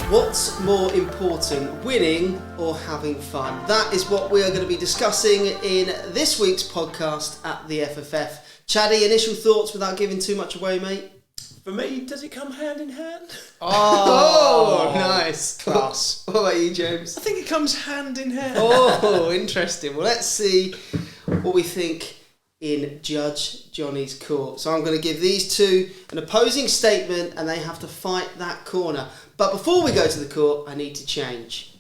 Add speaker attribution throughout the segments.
Speaker 1: What's more important, winning or having fun? That is what we are going to be discussing in this week's podcast at the FFF. Chaddy, initial thoughts without giving too much away, mate?
Speaker 2: For me, does it come hand in hand?
Speaker 1: Oh, nice.
Speaker 3: Class.
Speaker 1: What about you, James?
Speaker 2: I think it comes hand in hand.
Speaker 1: Oh, interesting. Well, let's see what we think in Judge Jonny's court. So I'm going to give these two an opposing statement and they have to fight that corner. But before we go to the court, I need to change.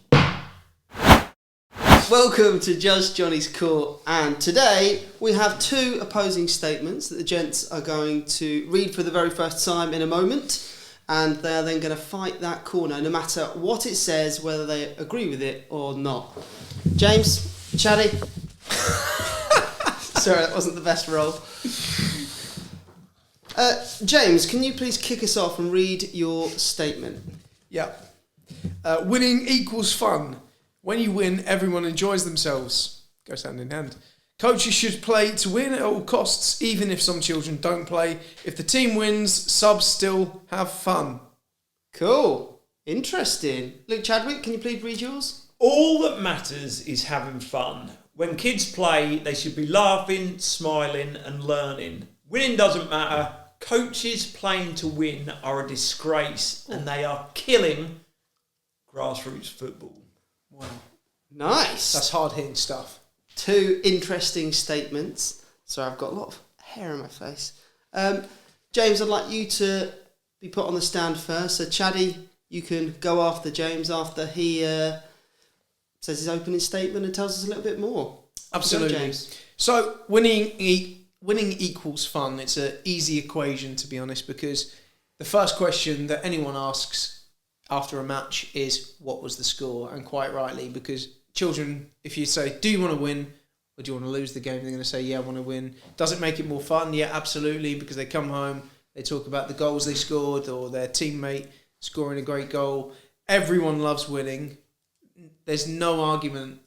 Speaker 1: Welcome to Judge Jonny's court, and today we have two opposing statements that the gents are going to read for the very first time in a moment, and they are then going to fight that corner no matter what it says, whether they agree with it or not. James, Chaddy. Sorry, that wasn't the best roll. James, can you please kick us off and read your statement?
Speaker 3: Yeah. Winning equals fun. When you win, everyone enjoys themselves. Goes hand in hand. Coaches should play to win at all costs, even if some children don't play. If the team wins, subs still have fun.
Speaker 1: Cool. Interesting. Luke Chadwick, can you please read yours?
Speaker 2: All that matters is having fun. When kids play, they should be laughing, smiling and learning. Winning doesn't matter. Coaches playing to win are a disgrace and they are killing grassroots football.
Speaker 3: Wow.
Speaker 1: Nice.
Speaker 3: That's hard-hitting stuff.
Speaker 1: Two interesting statements. Sorry, I've got a lot of hair on my face. James, I'd like you to be put on the stand first. So, Chaddy, you can go after James after he says his opening statement and tells us a little bit more.
Speaker 3: Absolutely.
Speaker 1: Go, James.
Speaker 3: So, winning equals fun. It's an easy equation, to be honest, because the first question that anyone asks after a match is, what was the score? And quite rightly, because children, if you say, do you want to win or do you want to lose the game? They're going to say, yeah, I want to win. Does it make it more fun? Yeah, absolutely, because they come home, they talk about the goals they scored or their teammate scoring a great goal. Everyone loves winning. There's no argument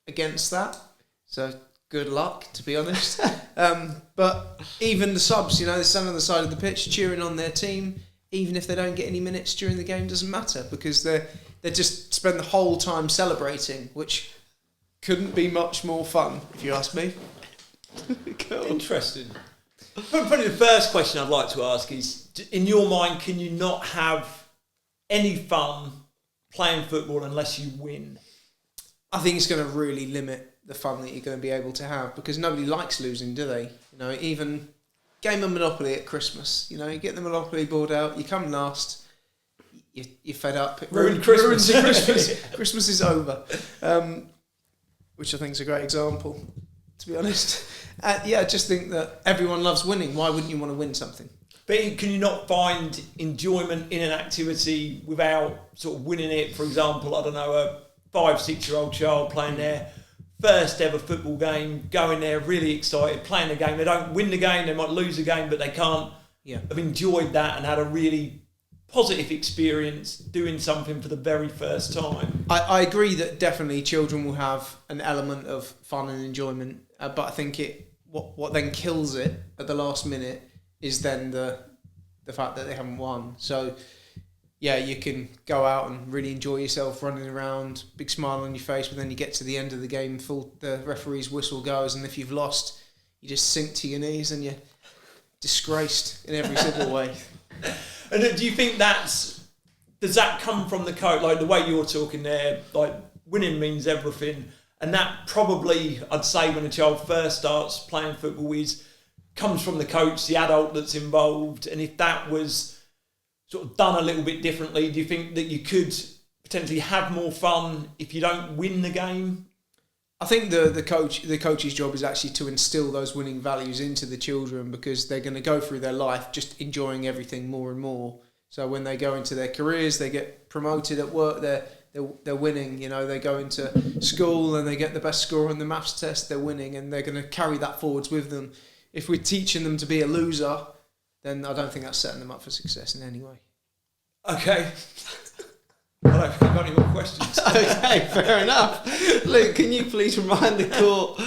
Speaker 3: against that. So good luck, to be honest. But even the subs, they stand on the side of the pitch cheering on their team. Even if they don't get any minutes during the game, doesn't matter, because they just spend the whole time celebrating, which couldn't be much more fun, if you ask me.
Speaker 2: Cool. Interesting. Probably the first question I'd like to ask is, in your mind, can you not have any fun playing football unless you win?
Speaker 3: I think it's going to really limit the fun that you're going to be able to have, because nobody likes losing, do they? Even game of Monopoly at Christmas. You get the Monopoly board out, you come last, you're fed up. It
Speaker 2: ruins Christmas.
Speaker 3: Christmas is over. Which I think is a great example, to be honest. I just think that everyone loves winning. Why wouldn't you want to win something?
Speaker 2: But can you not find enjoyment in an activity without sort of winning it? For example, I don't know, a 5-6-year-old child playing their first ever football game, going there really excited, playing the game. They don't win the game, they might lose the game, but they can't have enjoyed that and had a really positive experience doing something for the very first time.
Speaker 3: I agree that definitely children will have an element of fun and enjoyment, but I think what then kills it at the last minute is then the fact that they haven't won. So yeah, you can go out and really enjoy yourself running around, big smile on your face, but then you get to the end of the game, the referee's whistle goes, and if you've lost, you just sink to your knees and you're disgraced in every single way.
Speaker 2: And do you think does that come from the coach, like the way you're talking there, like winning means everything, and that probably, I'd say, when a child first starts playing football comes from the coach, the adult that's involved, and if that was sort of done a little bit differently, do you think that you could potentially have more fun if you don't win the game?
Speaker 3: I think the coach's job is actually to instill those winning values into the children, because they're going to go through their life just enjoying everything more and more. So when they go into their careers, they get promoted at work, they're winning. They go into school and they get the best score on the maths test, they're winning, and they're going to carry that forwards with them. If we're teaching them to be a loser, then I don't think that's setting them up for success in any way.
Speaker 2: Okay. I don't think I've got any more questions.
Speaker 1: Okay, fair enough. Luke, can you please remind the court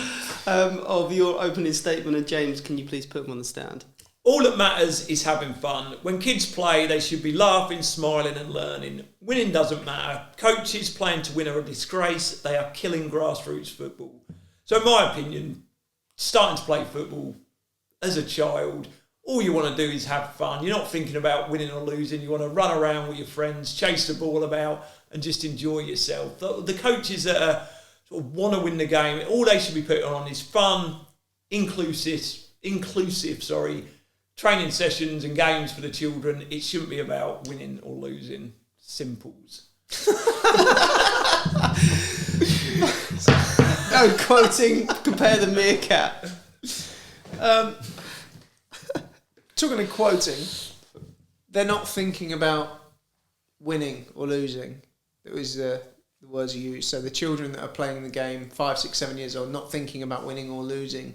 Speaker 1: of your opening statement, and James, can you please put them on the stand?
Speaker 2: All that matters is having fun. When kids play, they should be laughing, smiling and learning. Winning doesn't matter. Coaches playing to win are a disgrace. They are killing grassroots football. So in my opinion, starting to play football as a child, all you want to do is have fun. You're not thinking about winning or losing. You want to run around with your friends, chase the ball about and just enjoy yourself. The coaches that sort of want to win the game, all they should be putting on is fun, inclusive, training sessions and games for the children. It shouldn't be about winning or losing. Simples.
Speaker 1: No quoting, compare the meerkat.
Speaker 3: Talking of quoting, they're not thinking about winning or losing. It was the words you used. So the children that are playing the game, 5, 6, 7 years old, not thinking about winning or losing.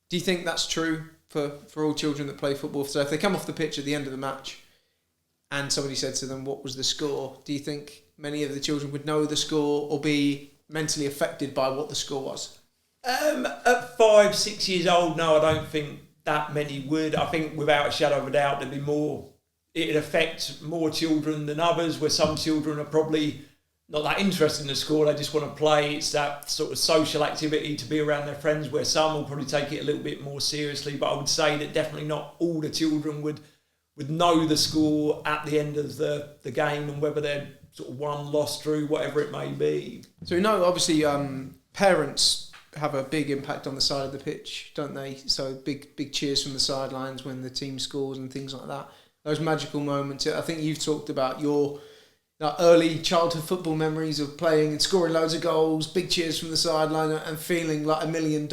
Speaker 3: Do you think that's true for all children that play football? So if they come off the pitch at the end of the match and somebody said to them, what was the score? Do you think many of the children would know the score or be mentally affected by what the score was?
Speaker 2: At 5, 6 years old, no, I don't think that many would. I think without a shadow of a doubt, there'd be more. It'd affect more children than others, where some children are probably not that interested in the score. They just want to play. It's that sort of social activity to be around their friends, where some will probably take it a little bit more seriously. But I would say that definitely not all the children would know the score at the end of the game and whether they're sort of won, lost, drew, whatever it may be.
Speaker 3: So we know, obviously, parents have a big impact on the side of the pitch, don't they? So big cheers from the sidelines when the team scores and things like that. Those magical moments. I think you've talked about your early childhood football memories of playing and scoring loads of goals, big cheers from the sideline and feeling like $1 million.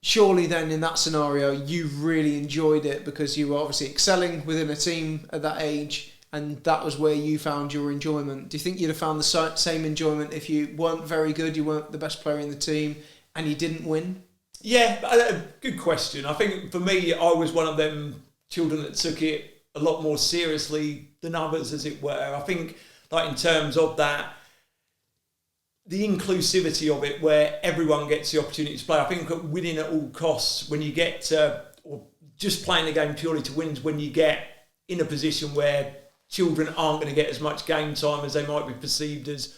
Speaker 3: Surely then in that scenario, you really enjoyed it because you were obviously excelling within a team at that age and that was where you found your enjoyment. Do you think you'd have found the same enjoyment if you weren't very good, you weren't the best player in the team and you didn't win?
Speaker 2: Yeah, good question. I think for me, I was one of them children that took it a lot more seriously than others, as it were. I think, like, in terms of that, the inclusivity of it, where everyone gets the opportunity to play. I think winning at all costs, when you get to, or just playing the game purely to win, is when you get in a position where children aren't going to get as much game time as they might be perceived as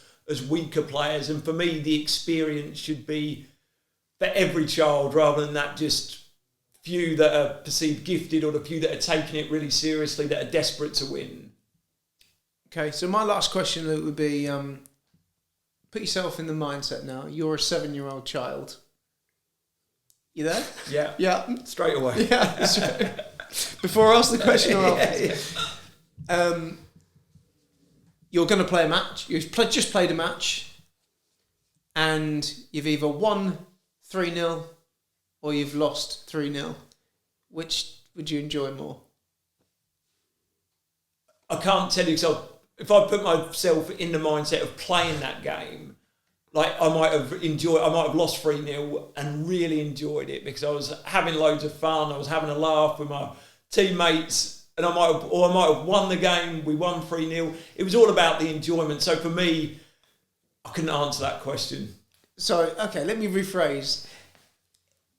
Speaker 2: weaker players. And for me, the experience should be for every child, rather than that just few that are perceived gifted or the few that are taking it really seriously, that are desperate to win.
Speaker 3: Okay, so my last question, Luke, would be, put yourself in the mindset now. You're a 7-year-old child. You there?
Speaker 2: Yeah.
Speaker 3: Yeah.
Speaker 2: Straight away.
Speaker 3: Yeah. Before I ask the question, you're going to play a match. You've just played a match and you've either won 3-0 or you've lost 3-0. Which would you enjoy more?
Speaker 2: I can't tell you, because if I put myself in the mindset of playing that game, like I might have lost 3-0 and really enjoyed it because I was having loads of fun. I was having a laugh with my teammates, and I might have won the game. We won 3-0. It was all about the enjoyment. So for me, I couldn't answer that question.
Speaker 3: So, okay, let me rephrase.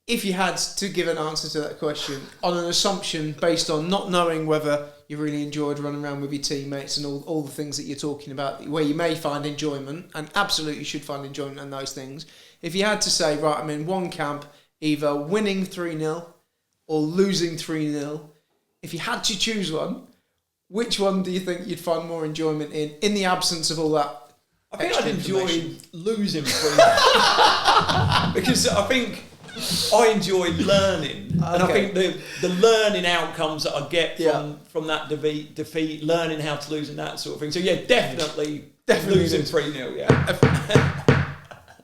Speaker 3: If you had to give an answer to that question on an assumption based on not knowing whether you really enjoyed running around with your teammates and all the things that you're talking about, where you may find enjoyment, and absolutely should find enjoyment in those things. If you had to say, right, I'm in one camp, either winning 3-0 or losing 3-0, if you had to choose one, which one do you think you'd find more enjoyment in the absence of all that?
Speaker 2: I think I'd enjoy losing 3-0 because I think I enjoy learning, and I think the learning outcomes that I get from that defeat, learning how to lose and that sort of thing. So yeah, definitely losing 3-0. Yeah.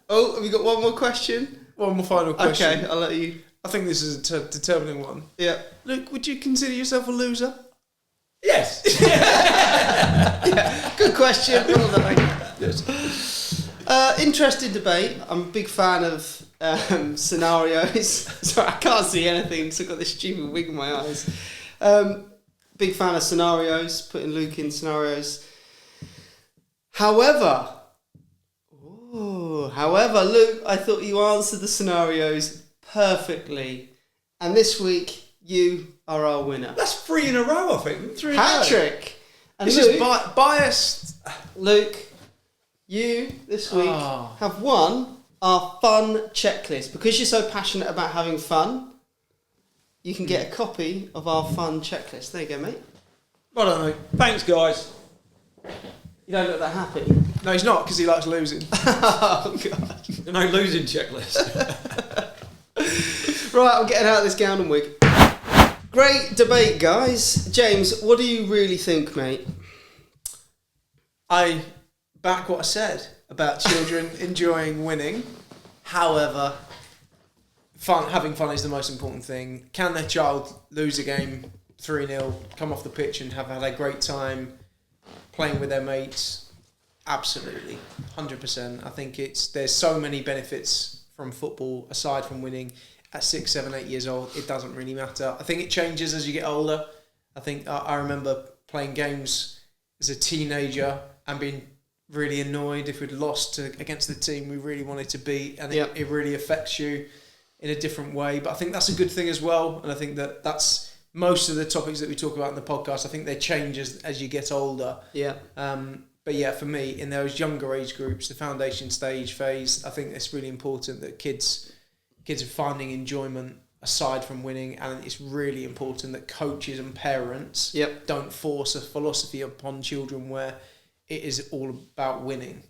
Speaker 1: Oh, have you got one more question?
Speaker 3: One more final question.
Speaker 1: Okay, I'll let you.
Speaker 3: I think this is a determining one.
Speaker 1: Yeah.
Speaker 3: Luke, would you consider yourself a loser?
Speaker 2: Yes.
Speaker 1: Yeah. Good question. Well done. Interesting debate. I'm a big fan of scenarios. Sorry, I can't see anything, so I've got this stupid wig in my eyes. Big fan of scenarios, putting Luke in scenarios. However, Luke, I thought you answered the scenarios perfectly And this week, you are our winner.
Speaker 2: That's 3 in a row, I think.
Speaker 3: 3 in a row.
Speaker 1: Hat-trick. And
Speaker 3: This
Speaker 1: Luke,
Speaker 3: is biased.
Speaker 1: Luke, you this week have won our fun checklist. Because you're so passionate about having fun, you can get a copy of our fun checklist. There you go, mate.
Speaker 3: Well done, Luke.
Speaker 2: Thanks, guys.
Speaker 1: You don't look that happy.
Speaker 3: No, he's not, because he likes losing.
Speaker 1: Oh, God.
Speaker 2: No losing checklist.
Speaker 1: Right, I'm getting out of this gown and wig. Great debate, guys. James, what do you really think, mate?
Speaker 3: I back what I said about children enjoying winning. However, having fun is the most important thing. Can a child lose a game 3-0, come off the pitch and have had a great time playing with their mates? Absolutely, 100%. I think there's so many benefits from football aside from winning. At 6, 7, 8 years old, it doesn't really matter. I think it changes as you get older. I think I remember playing games as a teenager and being really annoyed if we'd lost against the team we really wanted to beat, and it really affects you in a different way. But I think that's a good thing as well, and I think that's most of the topics that we talk about in the podcast. I think they change as you get older.
Speaker 1: Yeah.
Speaker 3: But yeah, for me, in those younger age groups, the foundation stage phase, I think it's really important that kids are finding enjoyment aside from winning, and it's really important that coaches and parents don't force a philosophy upon children where it is all about winning.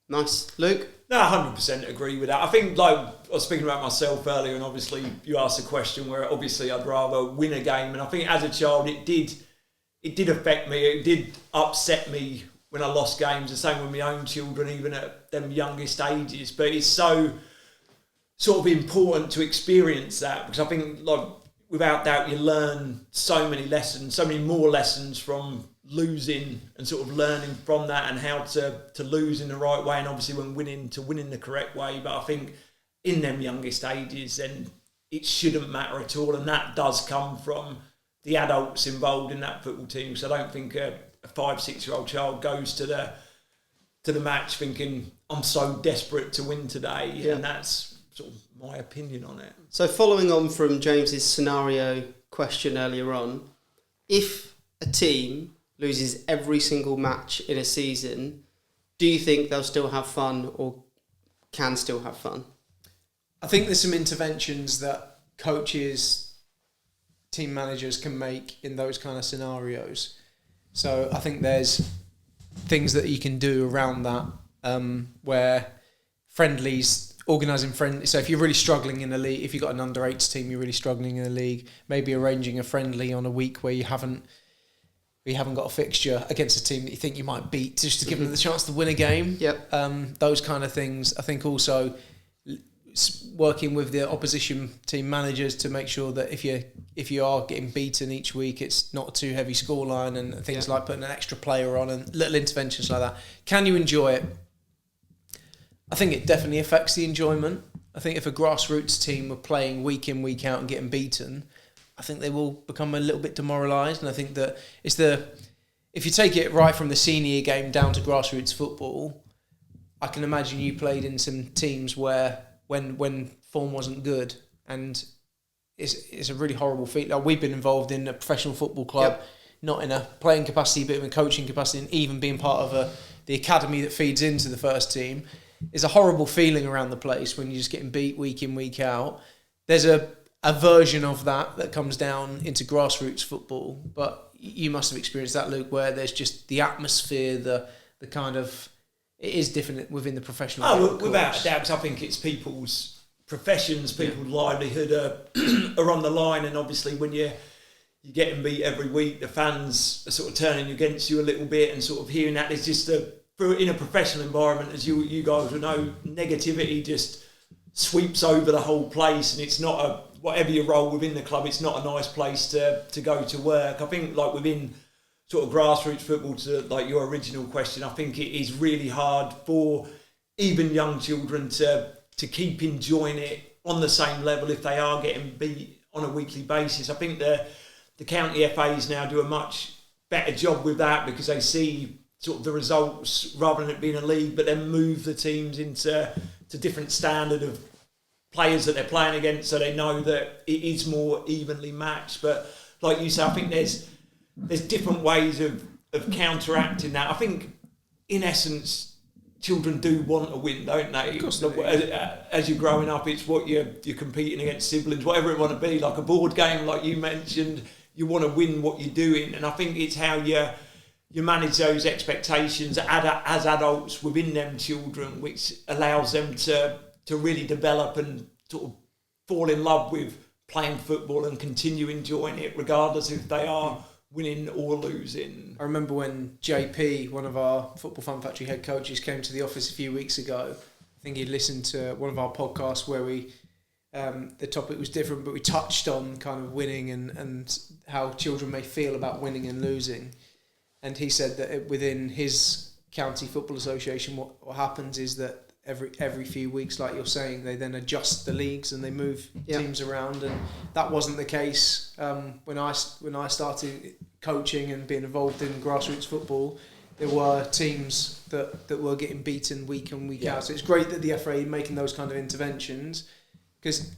Speaker 1: Nice. Luke?
Speaker 2: No, 100% agree with that. I think, like, I was speaking about myself earlier, and obviously you asked a question where obviously I'd rather win a game, and I think as a child it did affect me, it did upset me when I lost games, the same with my own children, even at them youngest ages. But it's so sort of important to experience that, because I think, like, without doubt you learn so many lessons, so many more lessons from losing, and sort of learning from that and how to lose in the right way, and obviously when winning, to win in the correct way. But I think in them youngest ages, then it shouldn't matter at all, and that does come from the adults involved in that football team. So I don't think a 5, 6 year old child goes to the match thinking, I'm so desperate to win today, and that's sort of my opinion on it.
Speaker 1: So following on from James's scenario question earlier on, if a team loses every single match in a season, do you think they'll still have fun, or can still have fun?
Speaker 3: I think there's some interventions that coaches, team managers can make in those kind of scenarios. So I think there's things that you can do around that, where organising friendlies. So if you're really struggling in a league, if you've got an under-8s team, you're really struggling in a league, maybe arranging a friendly on a week where you haven't got a fixture against a team that you think you might beat, just to give them the chance to win a game. Those kind of things. I think also working with the opposition team managers to make sure that if you are getting beaten each week, it's not a too heavy scoreline, and things like putting an extra player on and little interventions like that. Can you enjoy it? I think it definitely affects the enjoyment. I think if a grassroots team were playing week in, week out and getting beaten, I think they will become a little bit demoralised. And I think that if you take it right from the senior game down to grassroots football, I can imagine you played in some teams where when form wasn't good, and it's a really horrible feat. Like, we've been involved in a professional football club, not in a playing capacity, but in a coaching capacity, and even being part of the academy that feeds into the first team. Is a horrible feeling around the place when you're just getting beat week in, week out. There's a version of that comes down into grassroots football, but you must have experienced that, Luke, where there's just the atmosphere, the kind of, it is different within the professional game.
Speaker 2: Oh, without a doubt, I think it's people's professions, people's livelihood are on the line, and obviously when you're getting beat every week, the fans are sort of turning against you a little bit, and sort of hearing that, there's just in a professional environment, as you guys will know, negativity just sweeps over the whole place, and it's not whatever your role within the club, it's not a nice place to go to work. I think, like, within sort of grassroots football, to like your original question, I think it is really hard for even young children to keep enjoying it on the same level if they are getting beat on a weekly basis. I think the county FAs now do a much better job with that, because they see sort of the results rather than it being a league, but then move the teams into different standard of players that they're playing against, so they know that it is more evenly matched. But like you say, I think there's different ways of counteracting that. I think in essence, children do want to win, don't they?
Speaker 3: Of course they do.
Speaker 2: As you're growing up, it's what you're competing against siblings, whatever it want to be, like a board game, like you mentioned. You want to win what you're doing, and I think it's how you manage those expectations as adults within them children, which allows them to really develop and sort of fall in love with playing football and continue enjoying it, regardless if they are winning or losing.
Speaker 3: I remember when JP, one of our Football Fun Factory head coaches, came to the office a few weeks ago. I think he'd listened to one of our podcasts where we, the topic was different, but we touched on kind of winning and how children may feel about winning and losing. And he said that within his county football association, what happens is that every few weeks, like you're saying, they then adjust the leagues and they move teams around, and that wasn't the case when I started coaching and being involved in grassroots football. There were teams that were getting beaten week in, week out. So it's great that the FA are making those kind of interventions, because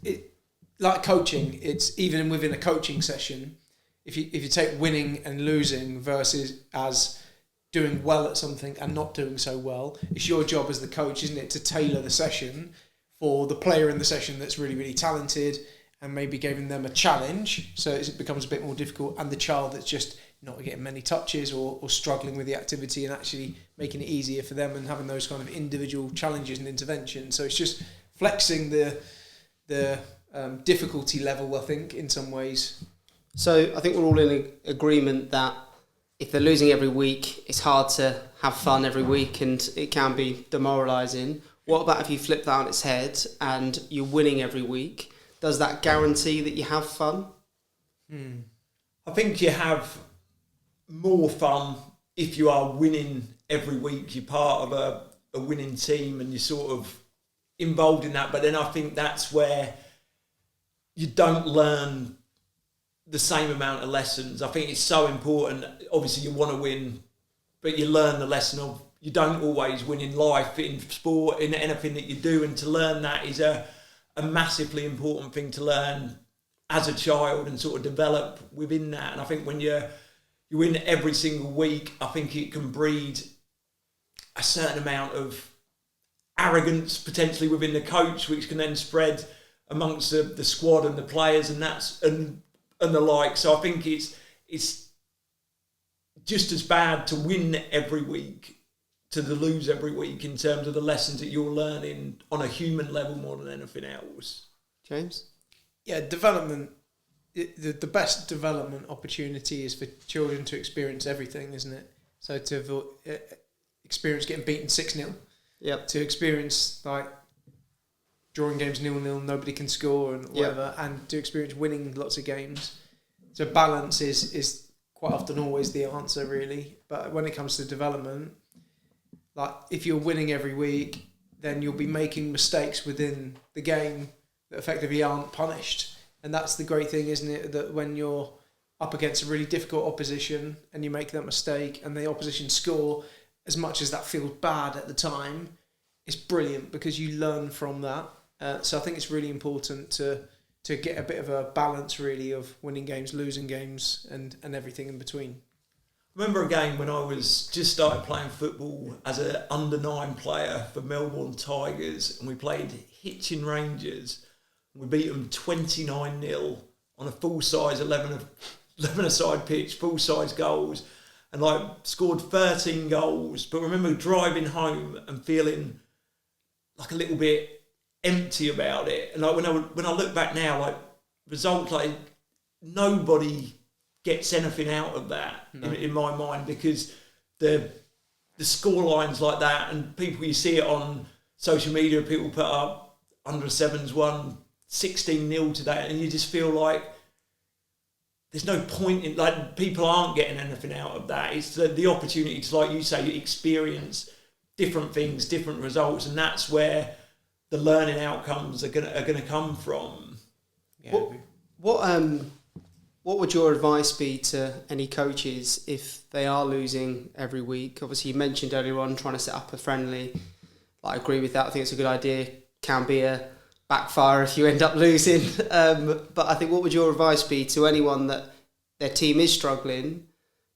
Speaker 3: like coaching, it's even within a coaching session, if you take winning and losing versus as doing well at something and not doing so well, it's your job as the coach, isn't it, to tailor the session for the player in the session that's really, really talented, and maybe giving them a challenge so it becomes a bit more difficult, and the child that's just not getting many touches or struggling with the activity, and actually making it easier for them and having those kind of individual challenges and interventions. So it's just flexing the difficulty level, I think, in some ways.
Speaker 1: So I think we're all in agreement that if they're losing every week, it's hard to have fun every week, and it can be demoralising. What about if you flip that on its head and you're winning every week? Does that guarantee that you have fun?
Speaker 2: I think you have more fun if you are winning every week. You're part of a winning team and you're sort of involved in that. But then I think that's where you don't learn the same amount of lessons. I think it's so important. Obviously, you want to win, but you learn the lesson of you don't always win in life, in sport, in anything that you do. And to learn that is a massively important thing to learn as a child and sort of develop within that. And I think when you win every single week, I think it can breed a certain amount of arrogance potentially within the coach, which can then spread amongst the squad and the players and the like. So I think it's just as bad to win every week to lose every week in terms of the lessons that you're learning on a human level more than anything else.
Speaker 1: James?
Speaker 3: Yeah, development. The best development opportunity is for children to experience everything, isn't it? So to experience getting beaten 6-0.
Speaker 1: Yep.
Speaker 3: To experience like drawing games 0-0, nobody can score and whatever, and to experience winning lots of games. So balance is quite often always the answer, really. But when it comes to development, like if you're winning every week, then you'll be making mistakes within the game that effectively aren't punished. And that's the great thing, isn't it? That when you're up against a really difficult opposition and you make that mistake and the opposition score, as much as that feels bad at the time, it's brilliant because you learn from that. So I think it's really important to get a bit of a balance, really, of winning games, losing games, and everything in between.
Speaker 2: I remember a game when I was just started playing football as an under-9 player for Melbourne Tigers, and we played Hitchin Rangers. We beat them 29-0 on a full-size 11-a-side pitch, full-size goals, and scored 13 goals. But I remember driving home and feeling like a little bit empty about it. And when I look back now, results, nobody gets anything out of that in my mind, because the score lines like that, and people, you see it on social media, people put up under sevens won 16-0 today, and you just feel like there's no point in, people aren't getting anything out of that. It's the opportunity to, like you say, experience different things, different results, and that's where the learning outcomes are gonna come from.
Speaker 3: Yeah.
Speaker 1: What would your advice be to any coaches if they are losing every week? Obviously, you mentioned earlier on trying to set up a friendly. I agree with that. I think it's a good idea. Can be a backfire if you end up losing. But I think, what would your advice be to anyone that their team is struggling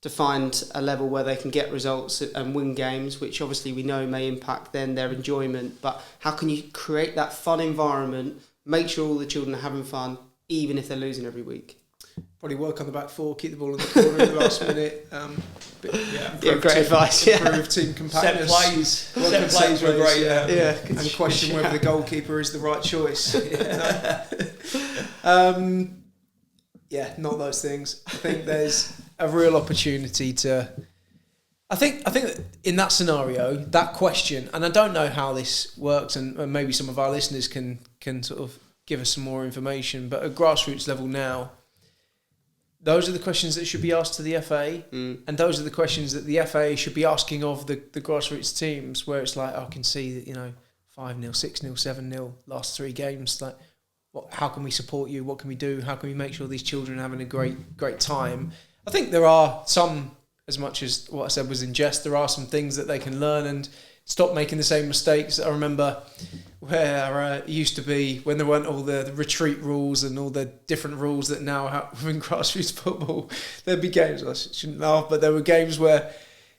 Speaker 1: to find a level where they can get results and win games, which obviously we know may impact then their enjoyment, but how can you create that fun environment, make sure all the children are having fun, even if they're losing every week?
Speaker 3: Probably work on the back four, keep the ball in the corner in the last minute.
Speaker 1: Great advice.
Speaker 3: Improve team compactness.
Speaker 2: Set plays were great.
Speaker 3: And question whether the goalkeeper is the right choice. Not those things. I think there's a real opportunity to. I think that in that scenario, that question, and I don't know how this works, and maybe some of our listeners can sort of give us some more information. But at grassroots level now, those are the questions that should be asked to the FA, and those are the questions that the FA should be asking of the grassroots teams, where it's like, I can see that, 5-0, 6-0, 7-0, last 3 games, like, how can we support you? What can we do? How can we make sure these children are having a great time? I think there are some, as much as what I said was in jest, there are some things that they can learn and stop making the same mistakes. I remember where it used to be when there weren't all the retreat rules and all the different rules that now have within grassroots football. There'd be games, I shouldn't laugh, but there were games where,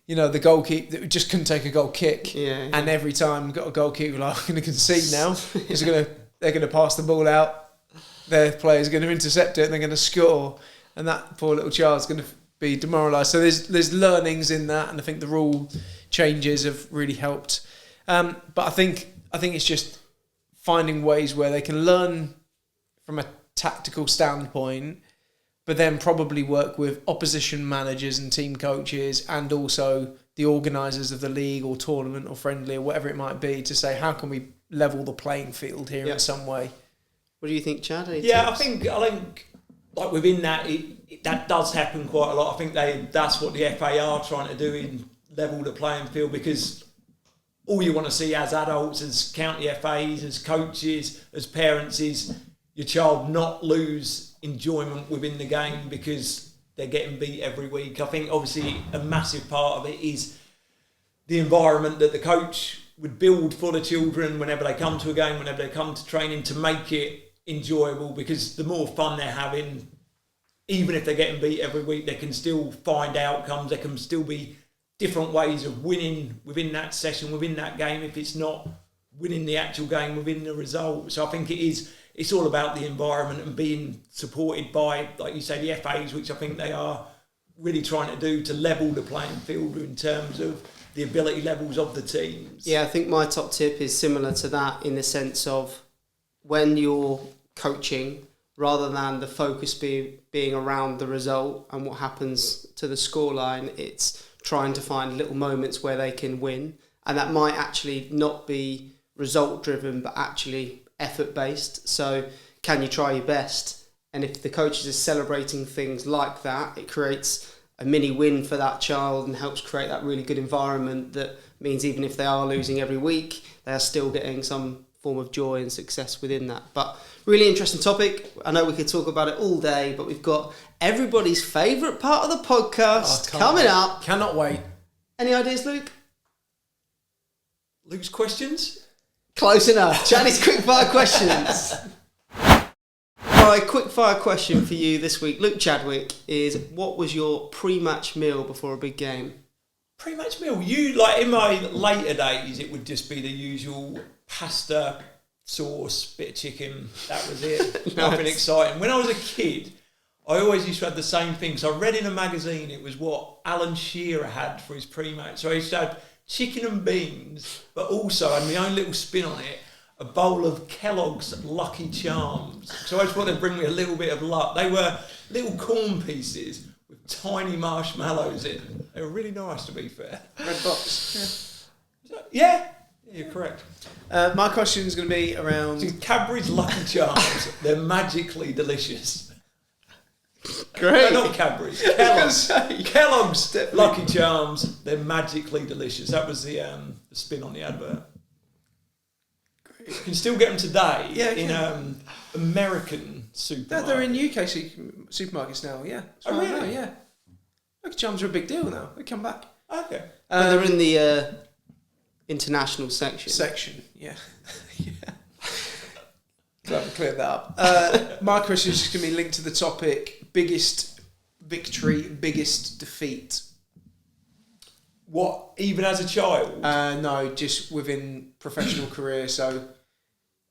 Speaker 3: the goalkeeper just couldn't take a goal kick. Yeah. And every time got a goalkeeper like, I'm going to concede now. They're going to pass the ball out. Their players are going to intercept it and they're going to score. And that poor little child's going to be demoralised. So there's learnings in that, and I think the rule changes have really helped. But I think it's just finding ways where they can learn from a tactical standpoint, but then probably work with opposition managers and team coaches and also the organisers of the league or tournament or friendly or whatever it might be, to say, how can we level the playing field here in some way?
Speaker 1: What do you think, Chad?
Speaker 2: I think like within that, that does happen quite a lot. I think that's what the FA are trying to do, in level the playing field, because all you want to see as adults, as county FAs, as coaches, as parents, is your child not lose enjoyment within the game because they're getting beat every week. I think obviously a massive part of it is the environment that the coach would build for the children whenever they come to a game, whenever they come to training, to make it enjoyable, because the more fun they're having, even if they're getting beat every week, they can still find outcomes. There can still be different ways of winning within that session, within that game, if it's not winning the actual game within the result. So I think it's all about the environment and being supported by, like you say, the FAs, which I think they are really trying to do to level the playing field in terms of the ability levels of the teams.
Speaker 1: Yeah, I think my top tip is similar to that, in the sense of when you're coaching, rather than the focus being around the result and what happens to the scoreline, it's trying to find little moments where they can win. And that might actually not be result driven, but actually effort based. So can you try your best? And if the coaches are celebrating things like that, it creates a mini win for that child and helps create that really good environment that means even if they are losing every week, they are still getting some form of joy and success within that. But really interesting topic. I know we could talk about it all day, but we've got everybody's favourite part of the podcast coming up.
Speaker 3: Cannot wait.
Speaker 1: Any ideas, Luke?
Speaker 2: Luke's questions?
Speaker 1: Close enough. Johnny's quickfire questions. My quickfire question for you this week, Luke Chadwick, is what was your pre-match meal before a big game?
Speaker 2: Pre-match meal? In my later days, it would just be the usual pasta, sauce, bit of chicken. That was it.
Speaker 1: Nice.
Speaker 2: Nothing exciting. When I was a kid, I always used to have the same thing. So I read in a magazine, it was what Alan Shearer had for his pre-match. So I used to have chicken and beans, but also, I had my own little spin on it, a bowl of Kellogg's Lucky Charms. So I just wanted to bring me a little bit of luck. They were little corn pieces with tiny marshmallows in. They were really nice, to be fair.
Speaker 3: Red box.
Speaker 2: Yeah, you're correct.
Speaker 3: My question is going to be around
Speaker 2: Cadbury's Lucky Charms. They're magically delicious.
Speaker 1: Great.
Speaker 2: No, not Cadbury's. Kellogg's Lucky Charms. They're magically delicious. That was the spin on the advert. You can still get them today in American supermarkets.
Speaker 3: They're in UK supermarkets now, yeah.
Speaker 2: Oh, really?
Speaker 3: Yeah. Lucky Charms are a big deal now. They come back.
Speaker 2: Okay.
Speaker 1: But they're in the international section.
Speaker 3: Yeah. So I've cleared that up. My question is just going to be linked to the topic: biggest victory, biggest defeat.
Speaker 2: What, even as a child?
Speaker 3: No, just within professional career. So,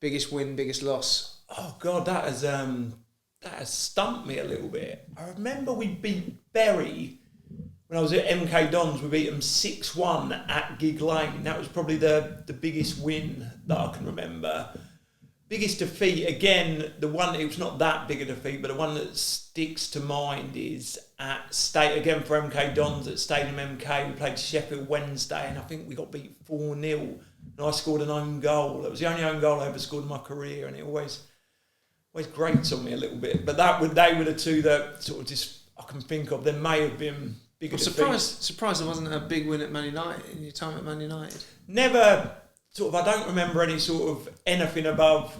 Speaker 3: biggest win, biggest loss.
Speaker 2: Oh God, that has stumped me a little bit. I remember we beat Bury when I was at MK Dons. We beat them 6-1 at Gig Lane. That was probably the biggest win that I can remember. Biggest defeat, again, the one, it was not that big a defeat, but the one that sticks to mind is at again for MK Dons at Stadium MK. We played Sheffield Wednesday and I think we got beat 4-0 and I scored an own goal. It was the only own goal I ever scored in my career, and it always grates on me a little bit. But they were the two that sort of just I can think of. There may have been bigger defeats.
Speaker 3: Surprised there wasn't a big win at Man United in your time at Man United.
Speaker 2: Never... Sort of, I don't remember any sort of anything above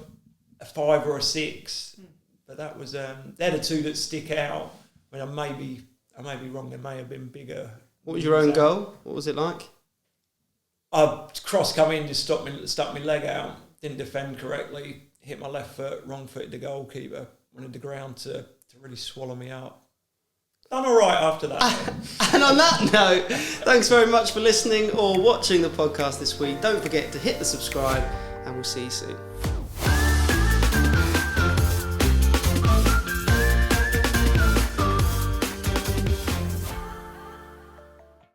Speaker 2: a 5 or a 6, but that was they're the two that stick out. I mean, I may be wrong. There may have been bigger.
Speaker 1: What was your own goal? What was it like?
Speaker 2: I cross come in, just stuck my leg out, didn't defend correctly, hit my left foot, wrong footed the goalkeeper, wanted the ground to really swallow me up. Done all right after that.
Speaker 1: And on that note, thanks very much for listening or watching the podcast this week. Don't forget to hit the subscribe, and we'll see you soon.